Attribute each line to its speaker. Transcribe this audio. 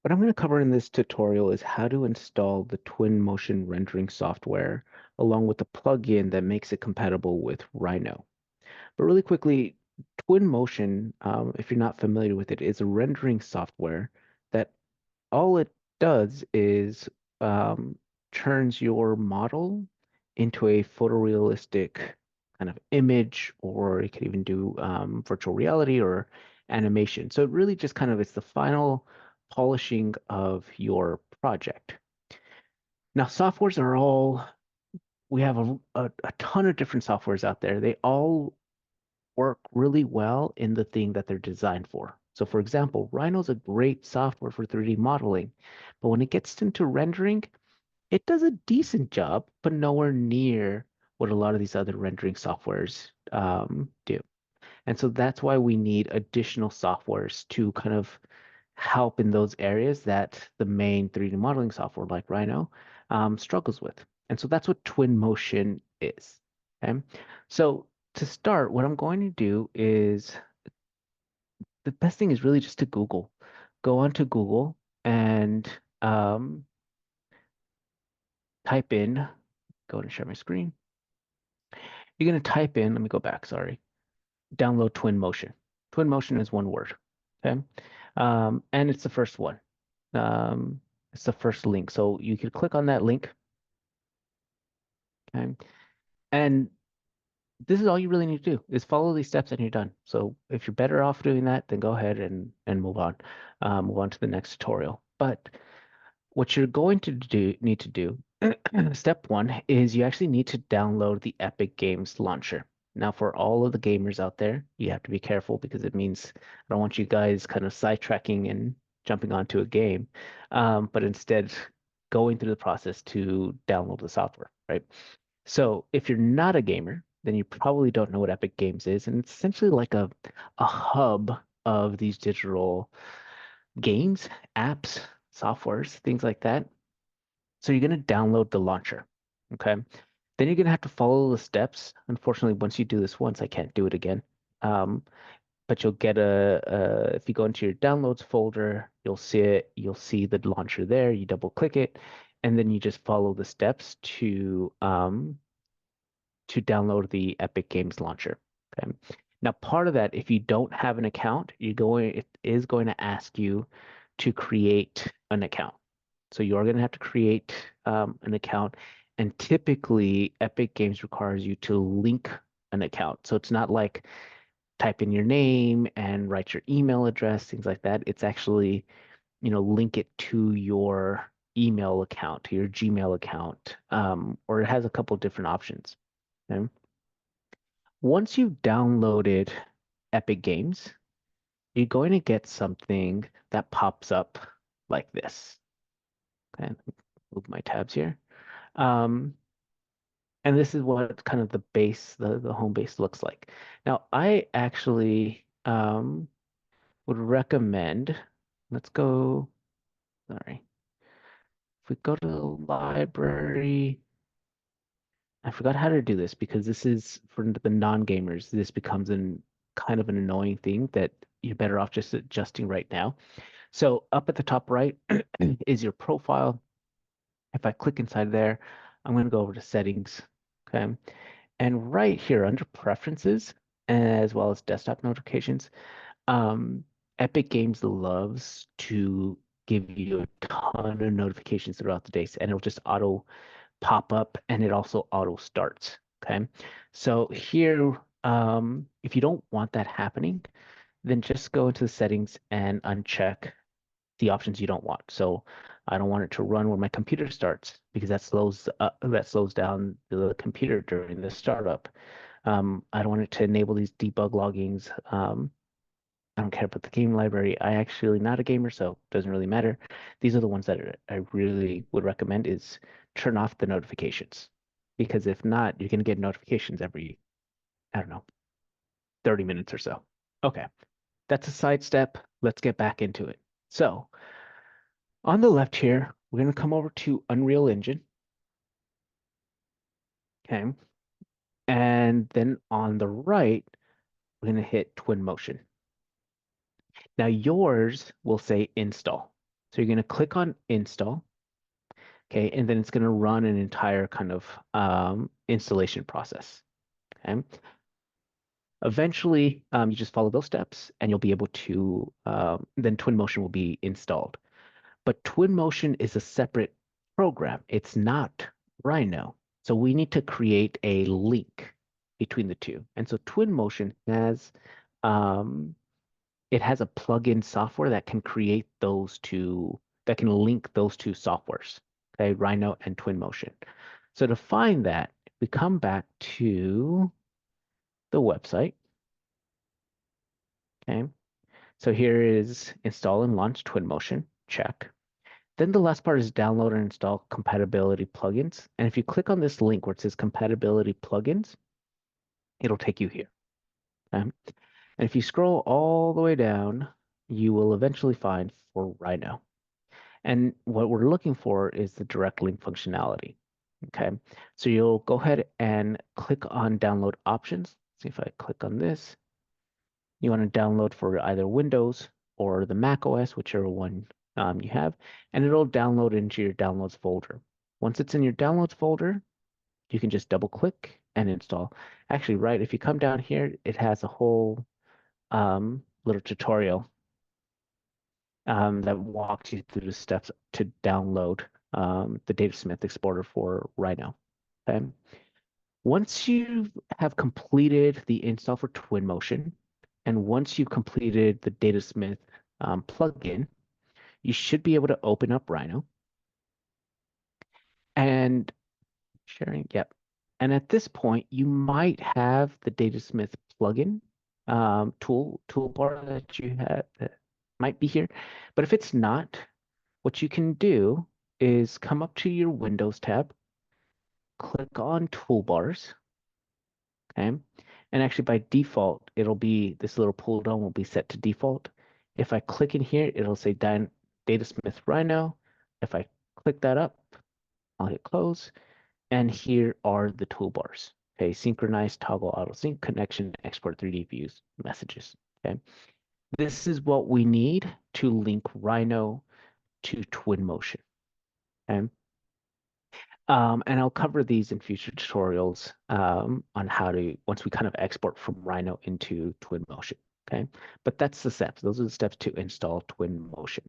Speaker 1: What I'm going to cover in this tutorial is how to install the Twinmotion rendering software along with the plugin that makes it compatible with Rhino. But really quickly, Twinmotion, if you're not familiar with it, is a rendering software that all it does is turns your model into a photorealistic kind of image, or it can even do virtual reality or animation. So it really just kind of it's the final polishing of your project. Now, softwares are all, we have a ton of different softwares out there. They all work really well in the thing that they're designed for. So for example, Rhino's a great software for 3D modeling, but when it gets into rendering, it does a decent job, but nowhere near what a lot of these other rendering softwares do. And so that's why we need additional softwares to kind of help in those areas that the main 3D modeling software like Rhino struggles with. And so that's what Twinmotion is. Okay. So to start, what I'm going to do is the best thing is really just to Google. Go onto Google and um, type in, go and share my screen. You're going to type in, let me go back, sorry, download Twinmotion. Twinmotion is one word. Okay. And it's the first one. Um, it's the first link. So you could click on that link. Okay. And this is all you really need to do is follow these steps and you're done. So if you're better off doing that, then go ahead and move on to the next tutorial. But what you're going to need to do, step one is you actually need to download the Epic Games launcher. Now, for all of the gamers out there, you have to be careful because it means I don't want you guys kind of sidetracking and jumping onto a game, but instead going through the process to download the software, right? So if you're not a gamer, then you probably don't know what Epic Games is, and it's essentially like a hub of these digital games, apps, softwares, things like that. So you're going to download the launcher. Okay. Then you're going to have to follow the steps. Unfortunately, once you do this once, I can't do it again. Um, but you'll get if you go into your downloads folder, you'll see the launcher there. You double click it, and then you just follow the steps to download the Epic Games launcher. Okay. Now, part of that, if you don't have an account, it is going to ask you to create an account. So you're going to have to create an account, and typically Epic Games requires you to link an account. So it's not like type in your name and write your email address, things like that. It's actually, link it to your email account, to your Gmail account, or it has a couple different options. Okay? Once you've downloaded Epic Games, you're going to get something that pops up like this. Okay, move my tabs here. Um, and this is what kind of the base, the home base looks like. Now, I actually would recommend, let's go, sorry, if we go to the library, I forgot how to do this because this is for the non-gamers. This becomes an kind of an annoying thing that you're better off just adjusting right now. So up at the top right is your profile. If I click inside there, I'm going to go over to settings. Okay. And right here under preferences, as well as desktop notifications, um, Epic Games loves to give you a ton of notifications throughout the day, and it'll just auto pop up and it also auto starts. Okay. So here, if you don't want that happening, then just go into the settings and uncheck the options you don't want. So I don't want it to run when my computer starts because that slows down the computer during the startup. I don't want it to enable these debug loggings. I don't care about the game library. I actually not a gamer, so it doesn't really matter. These are the ones that I really would recommend is turn off the notifications because if not, you're going to get notifications every, I don't know, 30 minutes or so. Okay, that's a side step. Let's get back into it. So on the left here, we're going to come over to Unreal Engine. Okay. And then on the right, we're going to hit Twinmotion. Now yours will say install. So you're going to click on install, okay, and then it's going to run an entire kind of installation process. Okay. Eventually, you just follow those steps and you'll be able to, then Twinmotion will be installed. But Twinmotion is a separate program. It's not Rhino. So we need to create a link between the two. And so Twinmotion has, it has a plugin software that can create those two, that can link those two softwares, okay, Rhino and Twinmotion. So to find that, we come back to the website, okay? So here is install and launch Twinmotion, check. Then the last part is download and install compatibility plugins. And if you click on this link where it says compatibility plugins, it'll take you here. Okay? And if you scroll all the way down, you will eventually find for Rhino. And what we're looking for is the direct link functionality. Okay, so you'll go ahead and click on download options. See if I click on this. You want to download for either Windows or the Mac OS, whichever one you have, and it'll download into your downloads folder. Once it's in your downloads folder, you can just double click and install. Actually, right, if you come down here, it has a whole little tutorial that walks you through the steps to download the Datasmith exporter for Rhino. Okay. Once you have completed the install for Twinmotion, and once you've completed the Datasmith plugin, you should be able to open up Rhino and sharing. Yep. And at this point, you might have the Datasmith plugin toolbar that you have that might be here. But if it's not, what you can do is come up to your Windows tab, click on Toolbars, okay? And actually by default, it'll be this little pull down will be set to default. If I click in here, it'll say Datasmith Rhino. If I click that up, I'll hit close. And here are the toolbars. Okay, synchronize, toggle auto sync, connection, export 3D views, messages. Okay, this is what we need to link Rhino to Twinmotion. Okay. And I'll cover these in future tutorials on how to, once we kind of export from Rhino into Twinmotion, okay? But that's the steps. Those are the steps to install Twinmotion.